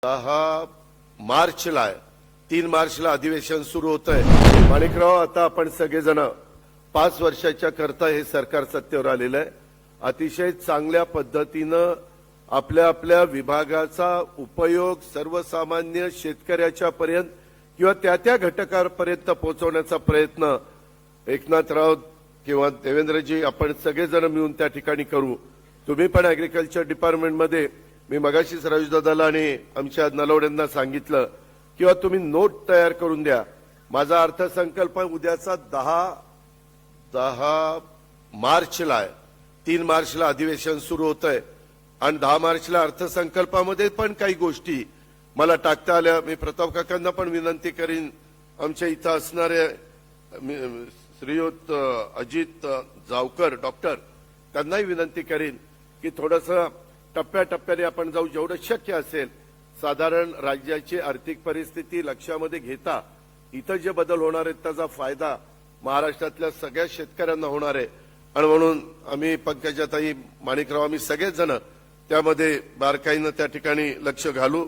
10 मार्चला आहे, 3 मार्चला अधिवेशन सुरू होतंय. माणिकराव, आता आपण सगळेजण 5 वर्षाच्या करता हे सरकार सत्तेवर आलेलं आहे. अतिशय चांगल्या पद्धतीनं आपल्या आपल्या विभागाचा उपयोग सर्वसामान्य शेतकऱ्याच्या पर्यंत किंवा त्या घटकापर्यंत पोहोचवण्याचा प्रयत्न एकनाथराव किंवा देवेंद्रजी आपण सगळेजण मिळून त्या ठिकाणी करू. तुम्ही पण ऍग्रीकल्चर डिपार्टमेंटमध्ये मी मगाशीच राजूदादाला आणि आमच्या नलवड्यांना सांगितलं किंवा तुम्ही नोट तयार करून द्या. माझा अर्थसंकल्प उद्याचा 10 मार्चला आहे, 3 मार्चला अधिवेशन सुरू होतंय आणि 10 मार्चला अर्थसंकल्पामध्ये पण काही गोष्टी मला टाकता आल्या. मी प्रताप काकांना पण विनंती करीन, आमच्या इथं असणारे श्रीयुत अजित जावकर डॉक्टर त्यांनाही विनंती करीन की थोडंसं टप्प्याटप्प्याने आपण जाऊ, जेवढं शक्य असेल. साधारण राज्याची आर्थिक परिस्थिती लक्षामध्ये घेता इथं जे बदल होणार आहेत त्याचा फायदा महाराष्ट्रातल्या सगळ्या शेतकऱ्यांना होणार आहे. आणि म्हणून आम्ही पंकजाताई, माणिकराव, आम्ही सगळेच जण त्यामध्ये बारकाईनं त्या ठिकाणी लक्ष घालू.